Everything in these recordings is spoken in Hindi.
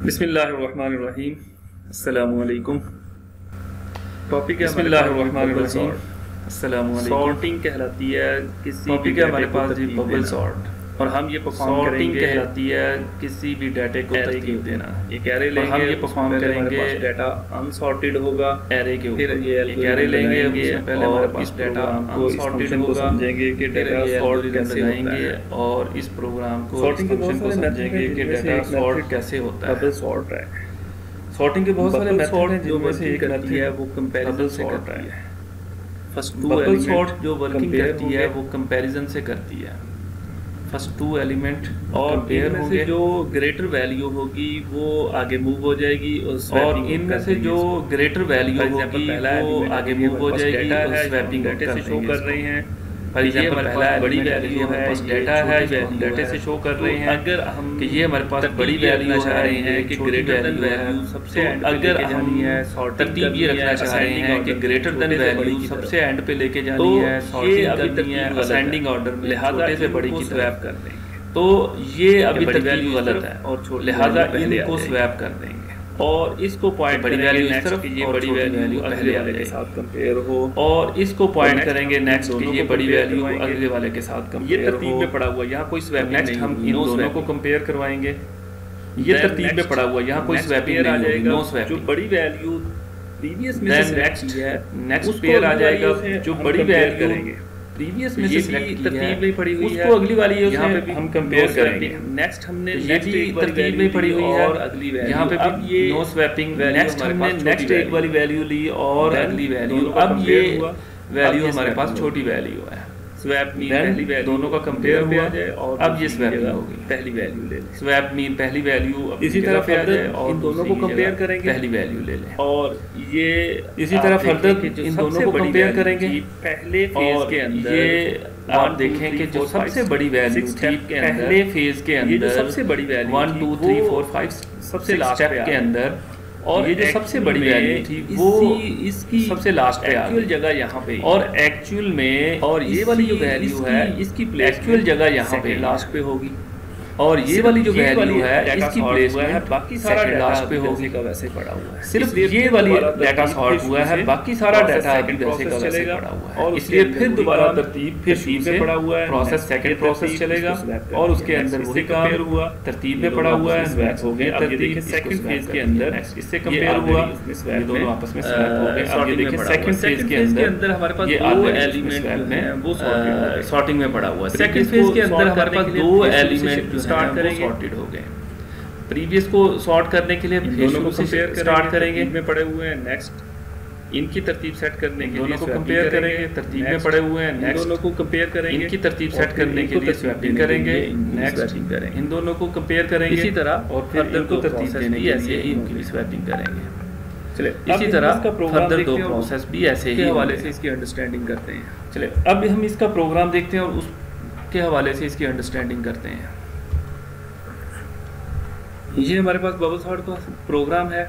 बिस्मिल्लाहिर्रहमानिर्रहीम। अस्सलामुअलैकुम। टॉपिक है बिस्मिल्लाहिर्रहमानिर्रहीम। अस्सलामुअलैकुम। सॉर्टिंग कहलाती है किसी टॉपिक है हमारे पास जी बबल सॉर्ट, और हम ये परफॉर्म करेंगे। कहलाती है किसी भी डाटे को तरतीब देना। एक एरे लेंगे, हम ये परफॉर्म करेंगे। डाटा अनसॉर्टेड होगा एरे के ऊपर। एक एरे लेंगे, उसमें पहले हमारे पास डाटा अनसॉर्टेड होगा, समझेंगे कि डाटा सॉर्ट कैसे होगा, और इस प्रोग्राम को सॉर्टिंग के बहुत सारे समझेंगे कि डाटा सॉर्ट कैसे होता है। डबल सॉर्ट है। सॉर्टिंग के बहुत सारे मेथड हैं, जिनमें से एक मेथड है वो कंपैरिजन से करता है। फर्स्ट टू बबल सॉर्ट जो वर्किंग करती है वो कंपैरिजन से करती है। फर्स्ट टू एलिमेंट और इनमें से जो ग्रेटर वैल्यू होगी वो आगे मूव हो जाएगी, और इनमें से जो ग्रेटर वैल्यू होगी वो आगे मूव हो जाएगी और स्वैपिंग डाटा से शो कर रहे हैं। पर ये हमारे पास बड़ी वैल्यू है, डाटा है, डाटे से शो कर रहे हैं। अगर हम कि ये हमारे पास बड़ी वैल्यू चाह रहे हैं कि ग्रेटर देन वैल्यू सबसे, अगर हम तरतीब ये रखना चाह रहे हैं कि ग्रेटर देन वैल्यू सबसे एंड पे लेके जानी है, सॉर्टिंग करनी है असेंडिंग ऑर्डर में, छोटे से बड़ी की स्वैप कर देंगे। तो ये अभी तरतीब गलत है, और लिहाजा इनको स्वैप कर देंगे और इसको पॉइंट बड़ी वैल्यू इस तरफ, ये बड़ी वैल्यू अगले वाले के साथ कंपेयर हो, और इसको पॉइंट करेंगे नेक्स्ट की ये बड़ी वैल्यू अगले वाले के साथ कंपेयर हो। ये तरतीब में पड़ा हुआ, यहाँ कोई स्वैपिंग नहीं। नेक्स्ट हम इन दोनों को कंपेयर करवाएंगे। ये तरतीब में पड़ा हुआ, यहाँ कोई स्वैपिंग आ जाएगा। No swapping. जो बड़ी वैल्यू प्रीवियस में से नेक्स्ट है, नेक्स्ट पेयर आ जाएगा। जो बड़ी वैल्यू करेंगे प्रीवियस में से तरतीब में पड़ी हुई है, उसको अगली वाली यहाँ पे भी हम कंपेयर करेंगे। नेक्स्ट हमने ये भी तरतीब में पड़ी हुई है, और अगली वैल्यू यहाँ पे भी ये नो स्वैपिंग। नेक्स्ट हमने नेक्स्ट एक वाली वैल्यू ली और अगली वैल्यू, अब ये वैल्यू हमारे पास छोटी वैल्यू है। स्वैप मीन पहली वैल्यू दोनों का कंपेयर हुआ जाए, और अब ये स्वैपिंग होगी। पहली वैल्यू ले लें, स्वैप मीन पहली वैल्यू इसी तरह फर्दर और इन दोनों को कंपेयर करेंगे, पहली वैल्यू ले लें, और ये इसी तरह फर्दर इन दोनों को कंपेयर करेंगे। पहले फेज के अंदर ये आप देखें कि जो सबसे बड़ी वैल्यू थी पहले फेज के अंदर, सबसे बड़ी वैल्यू 1 2 3 4 5 सबसे लास्ट स्टेप के अंदर, और ये जो सबसे बड़ी वैल्यू थी वो इसकी सबसे लास्ट पे आ गई जगह यहाँ पे, और एक्चुअल में और ये वाली जो वैल्यू है इसकी एक्चुअल जगह यहाँ पे लास्ट पे होगी, और ये वाली जो वैल्यू है इसकी प्लेस में बाकी सारा लास्ट पे होगी का वैसे पड़ा हुआ है। सिर्फ ये वाली डाटा सॉर्ट हुआ है, बाकी सारा डाटा अभी वैसे का वैसे पड़ा हुआ है, और इसलिए फिर दोबारा तरतीब फिर सी पे पड़ा हुआ है। प्रोसेस सेकंड प्रोसेस चलेगा और उसके अंदर वही काम हुआ, तरतीब में पड़ा हुआ है, स्वैप हो गया। अब ये देखिए सेकंड फेज के अंदर इससे कंपेयर हुआ, ये दोनों आपस में स्वैप हो गए। अब ये देखिए सेकंड फेज के अंदर हमारे पास दो एलिमेंट हैं वो सॉर्टिंग में पड़ा हुआ है। सेकंड फेज के अंदर हमारे पास दो एलिमेंट स्टार्ट करेंगे, सॉर्टेड हो गए। प्रीवियस को सॉर्ट करने के लिए दोनों को कंपेयर स्टार्ट करेंगे, में पड़े हुए हैं। नेक्स्ट इनकी तरतीब सेट करने के लिए दोनों को कंपेयर करेंगे, तरतीब में पड़े हुए हैं। नेक्स्ट दोनों को कंपेयर करेंगे, इनकी तरतीब सेट करने के लिए स्वैपिंग करेंगे। नेक्स्ट इन दोनों को कंपेयर करेंगे इसी तरह, और फिर इनको तरतीब देने के लिए इनकी भी स्वैपिंग करेंगे। चले इसी तरह फर्दर दो प्रोसेस भी ऐसे ही हवाले से इसकी अंडरस्टैंडिंग करते हैं। चले अब हम इसका प्रोग्राम देखते हैं और उसके हवाले से इसकी अंडरस्टैंडिंग करते हैं। ये हमारे पास बबल सॉर्ट का प्रोग्राम है,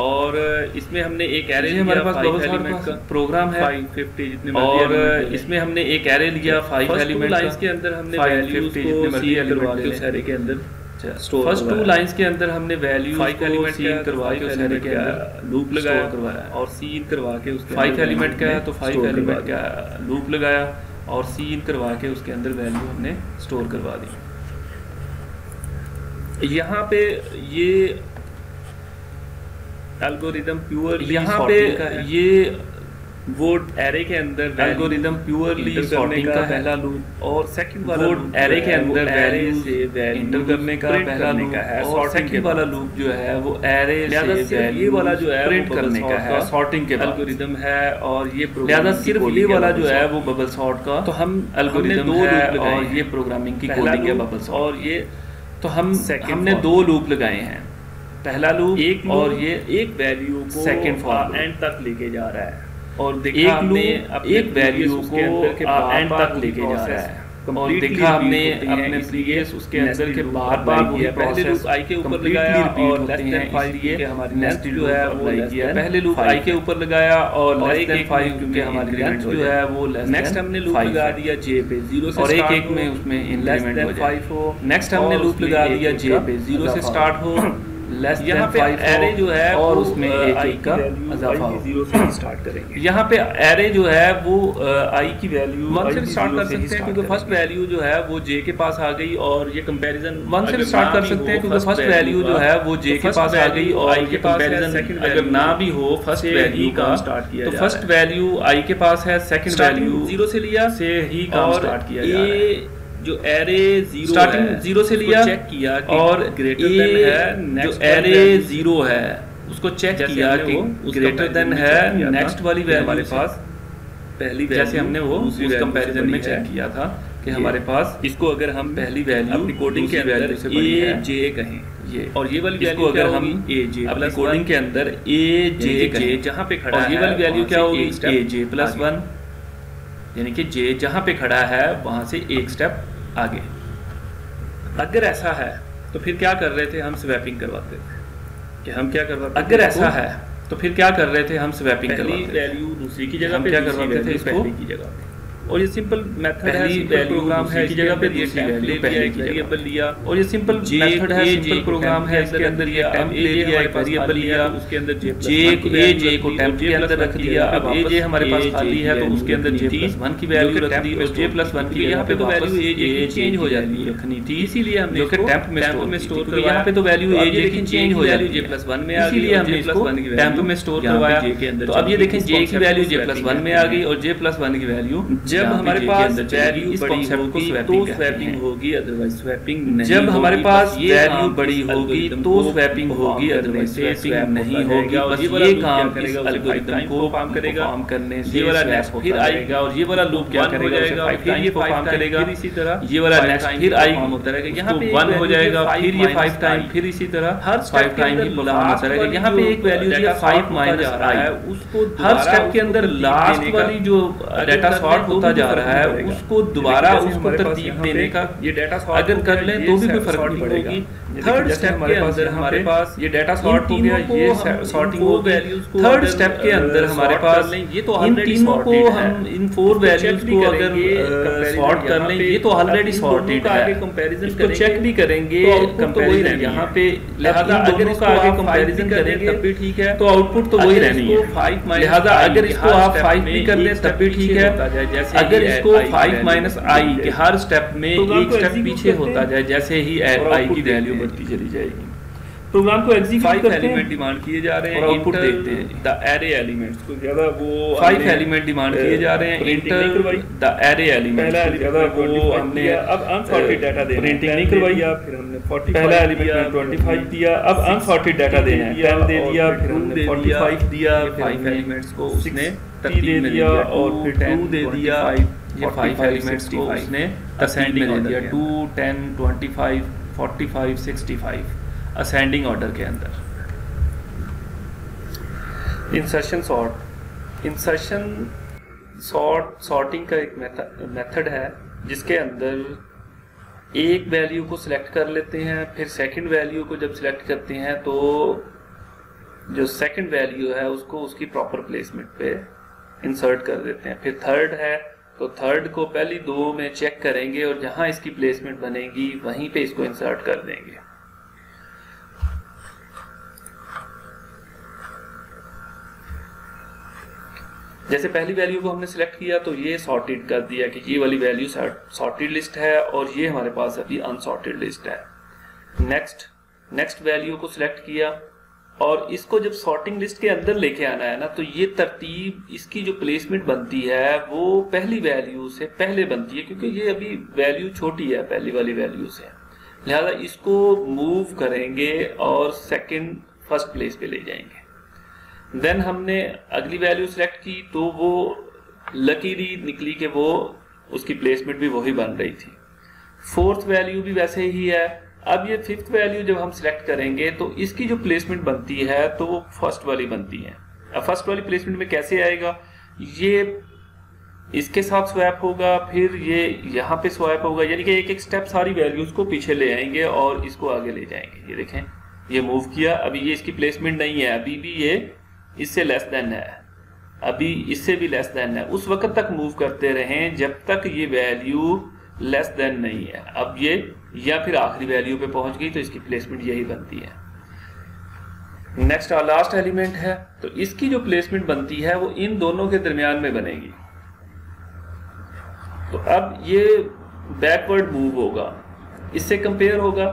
और इसमें हमने एक एरे लिया। हमारे पास बबल सॉर्ट का प्रोग्राम है 550 जितने, और इसमें हमने एक एरे लिया 5 एलिमेंट लाइंस के अंदर हमने 550 जितने मर्जी एलिमेंट उस एरे के अंदर फर्स्ट 2 लाइंस के अंदर हमने वैल्यू 5 एलिमेंट सीन करवा के उस एरे के अंदर लूप लगाया करवाया, और सीन करवा के उसके 5 एलिमेंट का है तो 5 एलिमेंट का लूप लगाया और सीन करवा के उसके अंदर वैल्यू हमने स्टोर करवा दी। यहाँ पे ये एल्गोरिदम प्योरली यहाँ पे ये वो एरे के अंदर एल्गोरिदम प्योरली सॉर्टिंग का पहला लूप, और सेकंड वाला एरे के अंदर वैल्यू से इंटर करने का पहला लूप है, और सेकंड वाला लूप जो है वो एरे से ये वाला जो है प्रिंट करने का है, सॉर्टिंग के एल्गोरिदम है। और ये लिहाजा सिर्फ ये वाला जो है वो बबल सॉर्ट का तो हम एल्गोरिदम है, और ये प्रोग्रामिंग की कोडिंग है बबल सॉर्ट। और ये तो हमने 2 लूप लगाए हैं, पहला लूप एक, और ये एक वैल्यू को सेकंड फॉर एंड तक लेके जा रहा है, और देखा हमने एक वैल्यू को एंड तक लेके जा रहा है, और देखा हमने अपने प्रीवियस उसके अंदर के बार बार वही पहले लूप आई के ऊपर लगाया और लेस देन 5 ये हमारी नेक्स्ट जो है वो किया, पहले लूप आई के ऊपर लगाया और लेस देन 5 क्योंकि हमारी लेंथ जो है वो लेस, नेक्स्ट हमने लूप लगा दिया जे पे 0 से, और एक एक में उसमें इंक्रीमेंट हो जाए। नेक्स्ट हमने लूप लगा दिया जे पे 0 से स्टार्ट हो, लेस देन 5 एरे जो है और उसमें एक का इजाफा हो। 0 से स्टार्ट करेंगे। यहाँ पे एरे जो है वो आई की वैल्यू 1 से स्टार्ट कर सकते हैं क्योंकि फर्स्ट वैल्यू जो है वो जे के पास आ गई और ये कंपैरिजन 1 से स्टार्ट कर सकते हैं क्योंकि फर्स्ट वैल्यू जो है वो जे के पास आ गई और ये कंपैरिजन अगर ना भी हो फर्स्ट वैल्यू का स्टार्ट किया तो फर्स्ट वैल्यू आई के पास है, सेकंड वैल्यू 0 से लिया से ही काम स्टार्ट किया जा रहा है। जो एरे 0 स्टार्टिंग 0 से लिया चेक किया और ग्रेटर देन है जो एरे 0 है उसको चेक किया कि ग्रेटर देन है नेक्स्ट वाली वैल्यू हमारे पास पहली वैल्यू, जैसे हमने वो उस कंपैरिजन में चेक किया था कि हमारे पास इसको अगर हम पहली वैल्यू कोडिंग के अंदर ए जे कहें ये और ये वाली वैल्यू अगर हम ए जे अपनी कोडिंग के अंदर ए जे कहें जहाँ पे खड़ा और ये वाली वैल्यू क्या होगी ए जे प्लस 1 यानी कि जे जहाँ पे खड़ा है वहां से एक स्टेप आगे। अगर ऐसा है तो फिर क्या कर रहे थे, हम स्वैपिंग करवाते थे कि हम क्या करवाते अगर ऐसा है तो फिर क्या कर रहे थे, हम स्वैपिंग करवाते थे। वैल्यू दूसरी की जगह हम पे क्या करवाते थे इसको पहले की जगह पे, और ये सिंपल मेथड है, पहली वैल्यू प्रोग्राम है, की जगह पे दूसरी वैल्यू पहले की वेरिएबल लिया और ये सिंपल मेथड है, सिंपल प्रोग्राम है। इसके अंदर ये टेम्प ले लिया, एक वेरिएबल लिया, उसके अंदर जे को टेम्प के अंदर रख दिया। अब ए जे हमारे पास खाली है तो उसके अंदर j+1 की वैल्यू रख दी और j+1 की यहाँ पे तो वैल्यू ए जे की चेंज हो जाती है रखनी थी, इसीलिए हमने जो कि टेम्प में स्टोर करवाया। यहाँ पे तो वैल्यू ए जे की चेंज हो जाती है j+1 में आ गई, इसीलिए हमने इसको टेम्प में स्टोर करवाया। तो अब ये देखें जे की वैल्यू j+1 में आ गई और j+1 की वैल्यू जब हमारे पास वैल्यू इस बड़ी कॉन्सेप्ट को होगी तो स्वैपिंग होगी, अदरवाइज स्वैपिंग नहीं। जब हमारे पास वैल्यू बड़ी होगी एल्गोरिथम तो को स्वैपिंग होगी, अदरवाइज स्वैपिंग नहीं होगी। बस ये काम इस एल्गोरिथम को परफॉर्म करने से ये वाला नेक्स्ट फिर आएगा और ये वाला लूप क्या करेगा, उसे 5 टाइम परफॉर्म करेगा। इसी तरह ये वाला नेक्स्ट फिर आएगा होता रहेगा, यहाँ पे 1 हो जाएगा, फिर ये 5 टाइम, फिर इसी तरह हर 5 टाइम ही परफॉर्म होता रहेगा। यहाँ पे एक वैल्यू दिया 5 माइनस आई, उसको हर स्टेप के अंदर लास्ट वाली जो डाटा सॉर्ट होता जा रहा है उसको दोबारा उसको तरतीब देने का ये डाटा अगर कर लें तो भी कोई फर्क नहीं पड़ेगा। थर्ड स्टेप के अंदर हमारे पास ये डाटा सॉर्ट हो गया, ये सॉर्टिंग हो गई। थर्ड स्टेप के अंदर हमारे पास ये तो इन तीनों को हम इन 4 वैल्यूज को अगर सॉर्ट कर लें, ये तो ऑलरेडी सॉर्टेड है, इसको चेक भी करेंगे कंपैरिजन यहाँ पे। लिहाजा अगर इसको आगे कंपैरिजन करेंगे तब भी ठीक है, तो आउटपुट तो वही रहनी है। लिहाजा अगर इसको आप 5 भी कर लें तब भी ठीक है। अगर इसको 5 माइनस आई के हर स्टेप में एक स्टेप पीछे होता जाए, जैसे ही आई की वैल्यू बढ़ती चली जाएगी। प्रोग्राम को एग्जीक्यूट करते हैं, एलिमेंट डिमांड किए जा रहे हैं, और आउटपुट इंटर देखते हैं। द एरे एलिमेंट्स को ज्यादा वो 5 एलिमेंट डिमांड किए जा रहे हैं, इंटर द एरे एलिमेंट पहला ज्यादा वो हमने अब अनसॉर्टेड डाटा देना, प्रिंटिंग नहीं करवाई, फिर हमने 45 पहला एलिमेंट 25 दिया, अब अनसॉर्टेड डाटा देना है, 10 दे दिया, फिर हमने 45 दिया, 5 एलिमेंट्स को उसने 30 दे दिया और फिर 2 दे दिया। ये 5 एलिमेंट्स को उसने असेंडिंग में दिया, 2 10 25 45 65 असेंडिंग ऑर्डर के अंदर। इंसर्शन सॉर्टिंग का एक मेथड है जिसके अंदर एक वैल्यू को सिलेक्ट कर लेते हैं, फिर सेकंड वैल्यू को जब सिलेक्ट करते हैं तो जो सेकंड वैल्यू है उसको उसकी प्रॉपर प्लेसमेंट पे इंसर्ट कर देते हैं। फिर थर्ड है तो थर्ड को पहली 2 में चेक करेंगे और जहां इसकी प्लेसमेंट बनेगी वहीं पे इसको इंसर्ट कर देंगे। जैसे पहली वैल्यू को हमने सिलेक्ट किया तो ये सॉर्टेड कर दिया कि ये वाली वैल्यू सॉर्टेड लिस्ट है और ये हमारे पास अभी अनसॉर्टेड लिस्ट है। नेक्स्ट वैल्यू को सिलेक्ट किया और इसको जब सॉर्टिंग लिस्ट के अंदर लेके आना है ना, तो ये तरतीब इसकी जो प्लेसमेंट बनती है वो पहली वैल्यू से पहले बनती है, क्योंकि ये अभी वैल्यू छोटी है पहली वाली वैल्यू से। लिहाजा इसको मूव करेंगे और सेकंड फर्स्ट प्लेस पे ले जाएंगे। देन हमने अगली वैल्यू सिलेक्ट की तो वो लकीली निकली कि वो उसकी प्लेसमेंट भी वही बन रही थी। फोर्थ वैल्यू भी वैसे ही है। अब ये फिफ्थ वैल्यू जब हम सिलेक्ट करेंगे तो इसकी जो प्लेसमेंट बनती है तो वो फर्स्ट वाली बनती है। अब फर्स्ट वाली प्लेसमेंट में कैसे आएगा, ये इसके साथ स्वैप होगा, फिर ये यहाँ पे स्वैप होगा, यानी कि एक एक स्टेप सारी वैल्यूज को पीछे ले आएंगे और इसको आगे ले जाएंगे। ये देखें, ये मूव किया, अभी ये इसकी प्लेसमेंट नहीं है, अभी भी ये इससे लेस देन है, अभी इससे भी लेस देन है। उस वक्त तक मूव करते रहें जब तक ये वैल्यू लेस देन नहीं है। अब ये या फिर आखिरी वैल्यू पे पहुंच गई तो इसकी प्लेसमेंट यही बनती है। नेक्स्ट लास्ट एलिमेंट है, तो इसकी जो प्लेसमेंट बनती है वो इन दोनों के दरमियान में बनेगी। तो अब ये बैकवर्ड मूव होगा, इससे कंपेयर होगा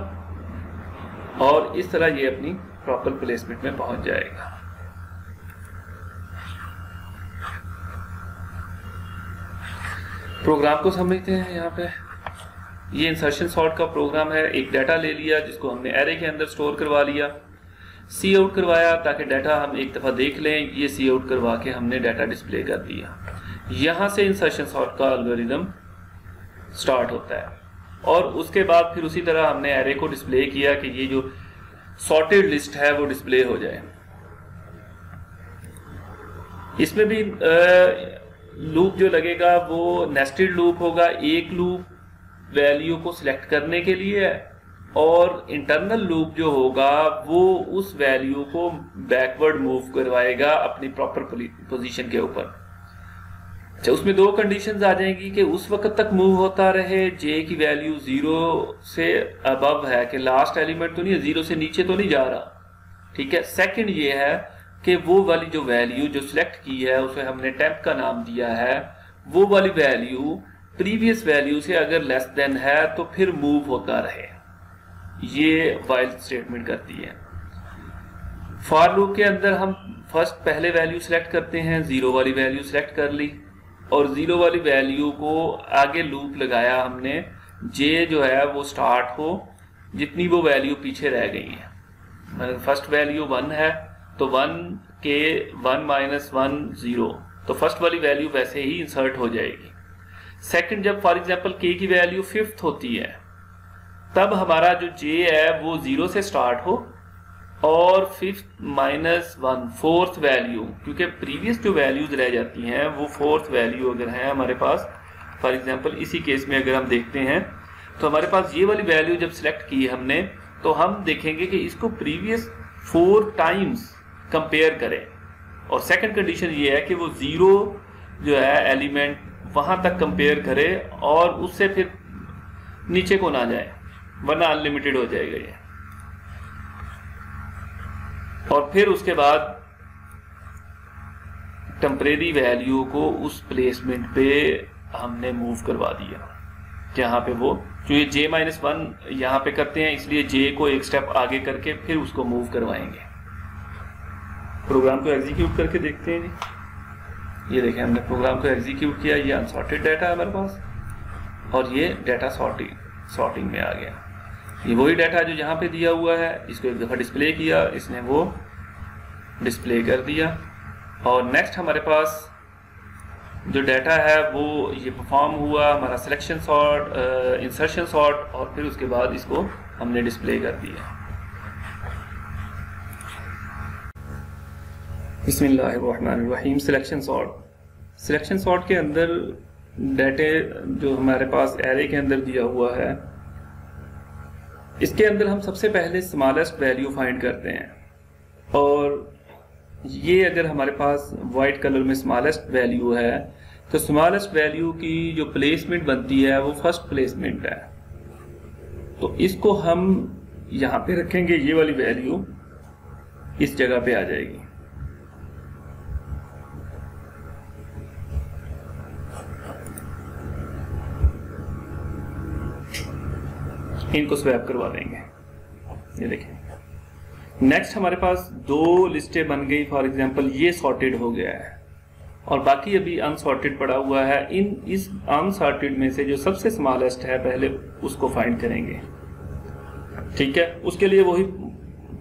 और इस तरह ये अपनी प्रॉपर प्लेसमेंट में पहुंच जाएगा। प्रोग्राम को समझते हैं। यहाँ पे ये इंसर्शन सॉर्ट का प्रोग्राम है। एक डाटा ले लिया जिसको हमने एरे के अंदर स्टोर करवा लिया, सी आउट करवाया ताकि डाटा हम एक दफ़ा देख लें। ये सी आउट करवा के हमने डाटा डिस्प्ले कर दिया। यहाँ से इंसर्शन सॉर्ट का एल्गोरिदम स्टार्ट होता है और उसके बाद फिर उसी तरह हमने एरे को डिस्प्ले किया कि ये जो सॉर्टेड लिस्ट है वो डिस्प्ले हो जाए। इसमें भी लूप जो लगेगा वो नेस्टेड लूप होगा। एक लूप वैल्यू को सिलेक्ट करने के लिए है और इंटरनल लूप जो होगा वो उस वैल्यू को बैकवर्ड मूव करवाएगा अपनी प्रॉपर पोजीशन के ऊपर। अच्छा, उसमें दो कंडीशंस आ जाएंगी कि उस वक्त तक मूव होता रहे, जे की वैल्यू 0 से अबव है कि लास्ट एलिमेंट तो नहीं है, 0 से नीचे तो नहीं जा रहा। ठीक है। सेकंड ये है कि वो वाली जो वैल्यू जो सिलेक्ट की है उसे हमने टेम्प का नाम दिया है, वो वाली वैल्यू प्रीवियस वैल्यू से अगर लेस देन है तो फिर मूव होता रहे। ये व्हाइल स्टेटमेंट करती है। फॉर लूप के अंदर हम फर्स्ट पहले वैल्यू सिलेक्ट करते हैं, 0 वाली वैल्यू सिलेक्ट कर ली और 0 वाली वैल्यू को आगे लूप लगाया हमने, जे जो है वो स्टार्ट हो जितनी वो वैल्यू पीछे रह गई है। मतलब फर्स्ट वैल्यू 1 है तो 1 के 1 माइनस 1 0, तो फर्स्ट वाली वैल्यू वैसे ही इंसर्ट हो जाएगी। सेकंड, जब फॉर एग्जांपल k की वैल्यू 5th होती है तब हमारा जो j है वो 0 से स्टार्ट हो और 5th माइनस 1 4th वैल्यू, क्योंकि प्रीवियस जो वैल्यूज रह जाती हैं वो 4th वैल्यू अगर है हमारे पास, फॉर एग्जांपल इसी केस में अगर हम देखते हैं तो हमारे पास ये वाली वैल्यू जब सिलेक्ट की हमने तो हम देखेंगे कि इसको प्रीवियस 4 टाइम्स कंपेयर करें और सेकंड कंडीशन ये है कि वो 0 जो है एलिमेंट वहां तक कंपेयर करे और उससे फिर नीचे को ना जाए, वरना अनलिमिटेड हो जाएगा ये। और फिर उसके बाद टेम्परेरी वैल्यू को उस प्लेसमेंट पे हमने मूव करवा दिया जहां पे वो, जो ये j-1 यहाँ पे करते हैं इसलिए j को एक स्टेप आगे करके फिर उसको मूव करवाएंगे। प्रोग्राम को एग्जीक्यूट करके देखते हैं जी। ये देखें हमने प्रोग्राम को एग्जीक्यूट किया, ये अनसॉर्टेड डाटा है हमारे पास और ये डाटा सॉर्टिंग में आ गया। ये वही डाटा जो यहाँ पे दिया हुआ है, इसको एक दफ़ा डिस्प्ले किया, इसने वो डिस्प्ले कर दिया और नेक्स्ट हमारे पास जो डाटा है वो ये परफॉर्म हुआ हमारा सिलेक्शन सॉर्ट, इंसर्शन सॉर्ट और फिर उसके बाद इसको हमने डिस्प्ले कर दिया। बिस्मिल्लाहिर्रहमानिर्रहीम। सिलेक्शन सॉर्ट के अंदर डाटे जो हमारे पास एरे के अंदर दिया हुआ है, इसके अंदर हम सबसे पहले स्मॉलेस्ट वैल्यू फाइंड करते हैं और ये अगर हमारे पास वाइट कलर में स्मॉलेस्ट वैल्यू है तो स्मॉलेस्ट वैल्यू की जो प्लेसमेंट बनती है वो फर्स्ट प्लेसमेंट है। तो इसको हम यहाँ पे रखेंगे, ये वाली वैल्यू इस जगह पे आ जाएगी। इनको स्वैप करवा देंगे। ये देखें नेक्स्ट हमारे पास 2 लिस्टें बन गई। फॉर एग्जांपल ये सॉर्टेड हो गया है और बाकी अभी अनसॉर्टेड पड़ा हुआ है। इस अनसॉर्टेड में से जो सबसे स्मॉलेस्ट है पहले उसको फाइंड करेंगे। ठीक है, उसके लिए वही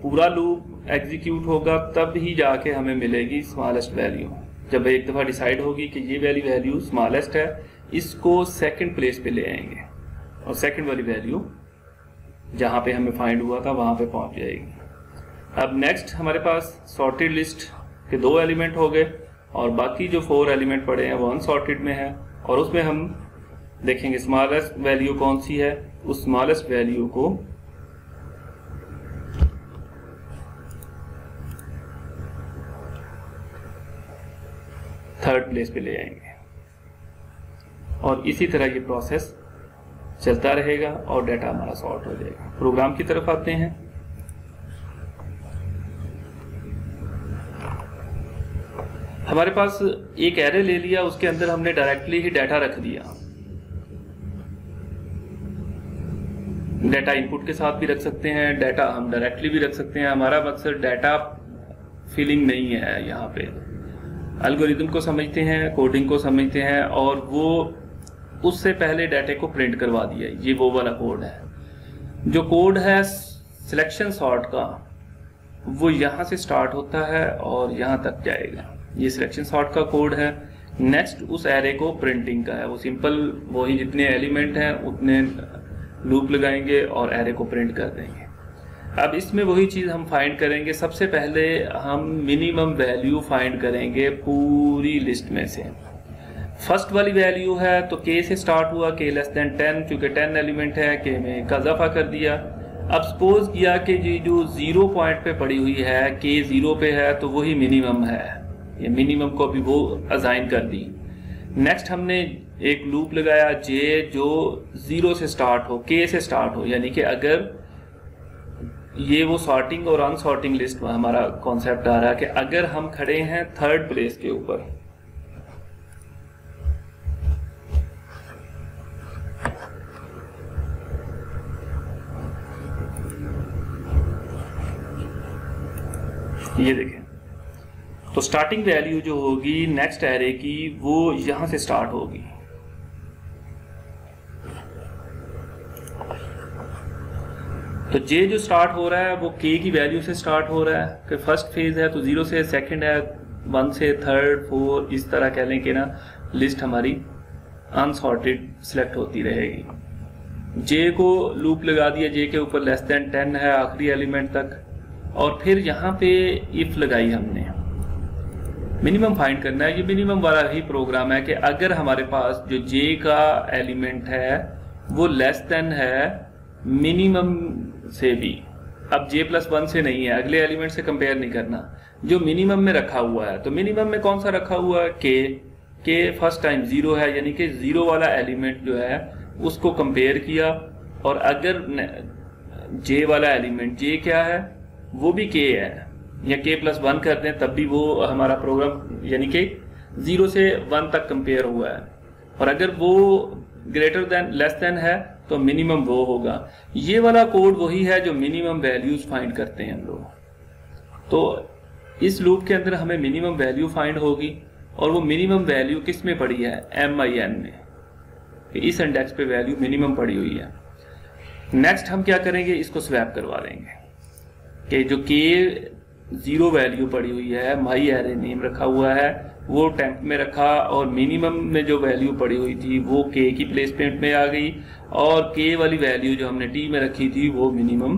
पूरा लूप एग्जीक्यूट होगा तब ही जाके हमें मिलेगी स्मॉलेस्ट वैल्यू। जब एक दफ़ा डिसाइड होगी कि ये वाली वैल्यू स्मॉलेस्ट है, इसको सेकंड प्लेस पे ले आएंगे और सेकंड वाली वैल्यू जहाँ पे हमें फाइंड हुआ था वहाँ पे पहुँच जाएगी। अब नेक्स्ट हमारे पास सॉर्टेड लिस्ट के 2 एलिमेंट हो गए और बाकी जो 4 एलिमेंट पड़े हैं वो अनसॉर्टेड में है और उसमें हम देखेंगे स्मॉलेस्ट वैल्यू कौन सी है। उस स्मॉलेस्ट वैल्यू को थर्ड प्लेस पे ले आएंगे और इसी तरह ये प्रोसेस चलता रहेगा और डाटा हमारा सॉर्ट हो जाएगा। प्रोग्राम की तरफ आते हैं। हमारे पास एक एरे ले लिया, उसके अंदर हमने डायरेक्टली ही डाटा रख दिया। डाटा इनपुट के साथ भी रख सकते हैं, डाटा हम डायरेक्टली भी रख सकते हैं। हमारा मकसद डाटा फिलिंग नहीं है। यहाँ पे एल्गोरिथम को समझते हैं, कोडिंग को समझते हैं, और वो उससे पहले डाटे को प्रिंट करवा दिया। ये वो वाला कोड है। जो कोड है सिलेक्शन सॉर्ट का, वो यहाँ से स्टार्ट होता है और यहाँ तक जाएगा। ये सिलेक्शन सॉर्ट का कोड है। नेक्स्ट उस एरे को प्रिंटिंग का है। वो सिंपल वही जितने एलिमेंट हैं उतने लूप लगाएंगे और एरे को प्रिंट कर देंगे। अब इसमें वही चीज़ हम फाइंड करेंगे। सबसे पहले हम मिनिमम वैल्यू फाइंड करेंगे पूरी लिस्ट में से। फर्स्ट वाली वैल्यू है तो k से स्टार्ट हुआ, k लेस देन 10, चूँकि 10 एलिमेंट है k में का इजाफा कर दिया। अब सपोज किया कि ये जो 0 पॉइंट पे पड़ी हुई है, k 0 पे है, तो वही मिनिमम है। ये मिनिमम को भी वो असाइन कर दी। नेक्स्ट हमने एक लूप लगाया j जो 0 से स्टार्ट हो, k से स्टार्ट हो, यानी कि अगर ये वो सॉर्टिंग और अनसॉर्टिंग लिस्ट में हमारा कॉन्सेप्ट आ रहा है कि अगर हम खड़े हैं थर्ड प्लेस के ऊपर, ये देखें, तो स्टार्टिंग वैल्यू जो होगी नेक्स्ट एरे की वो यहां से स्टार्ट होगी। तो जे जो स्टार्ट हो रहा है वो k की वैल्यू से स्टार्ट हो रहा है कि फर्स्ट फेज है तो 0 से, सेकंड है 1 से, थर्ड 4, इस तरह कह लें कि ना लिस्ट हमारी अनसॉर्टेड सिलेक्ट होती रहेगी। जे को लूप लगा दिया, जे के ऊपर लेस देन 10 है आखिरी एलिमेंट तक, और फिर यहाँ पे इफ लगाई हमने। मिनिमम फाइंड करना है। ये मिनिमम वाला ही प्रोग्राम है कि अगर हमारे पास जो जे का एलिमेंट है वो लेस देन है मिनिमम से भी, अब j+1 से नहीं है, अगले एलिमेंट से कंपेयर नहीं करना, जो मिनिमम में रखा हुआ है। तो मिनिमम में कौन सा रखा हुआ है? k फर्स्ट टाइम 0 है, यानी कि 0 वाला एलिमेंट जो है उसको कंपेयर किया, और अगर j वाला एलिमेंट, j क्या है वो भी k है, या k+1 कर दें तब भी वो हमारा प्रोग्राम यानी कि 0 से 1 तक कंपेयर हुआ है, और अगर वो ग्रेटर देन लेस देन है तो मिनिमम वो होगा। ये वाला कोड वही है जो मिनिमम वैल्यूज फाइंड करते हैं हम लोग। तो इस लूप के अंदर हमें मिनिमम वैल्यू फाइंड होगी, और वो मिनिमम वैल्यू किस में पड़ी है? MIN में। इस इंडेक्स पे वैल्यू मिनिमम पड़ी हुई है। नेक्स्ट हम क्या करेंगे, इसको स्वैप करवा देंगे कि जो k 0 वैल्यू पड़ी हुई है, माई एरे नेम रखा हुआ है, वो टेम्प में रखा, और मिनिमम में जो वैल्यू पड़ी हुई थी वो k की प्लेसमेंट में आ गई, और k वाली वैल्यू जो हमने t में रखी थी वो मिनिमम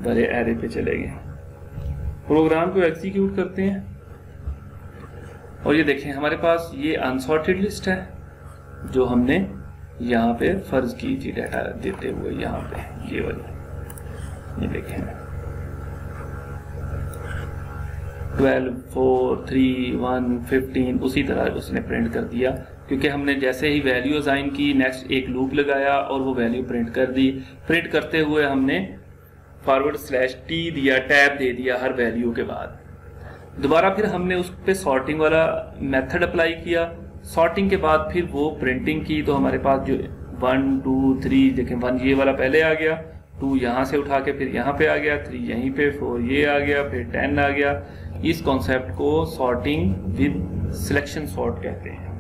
वाले एरे पे चले गए। प्रोग्राम को एग्जीक्यूट करते हैं, और ये देखें हमारे पास ये अनसॉर्टेड लिस्ट है जो हमने यहाँ पे फर्ज की थी डाटा देते हुए। यहाँ पे ये वाली, ये देखें 12, 4, 3, 1, 15 उसी तरह उसने प्रिंट कर दिया, क्योंकि हमने जैसे ही वैल्यू असाइन की नेक्स्ट एक लूप लगाया और वो वैल्यू प्रिंट कर दी। प्रिंट करते हुए हमने /t दिया, टैब दे दिया हर वैल्यू के बाद। दोबारा फिर हमने उस पर सॉर्टिंग वाला मेथड अप्लाई किया। सॉर्टिंग के बाद फिर वो प्रिंटिंग की, तो हमारे पास जो 1, 2, 3 देखें, 1 ये वाला पहले आ गया, 2 यहाँ से उठा के फिर यहाँ पे आ गया, 3 यहीं पे, 4 ये आ गया, फिर 10 आ गया। इस कॉन्सेप्ट को सॉर्टिंग विद सिलेक्शन सॉर्ट कहते हैं।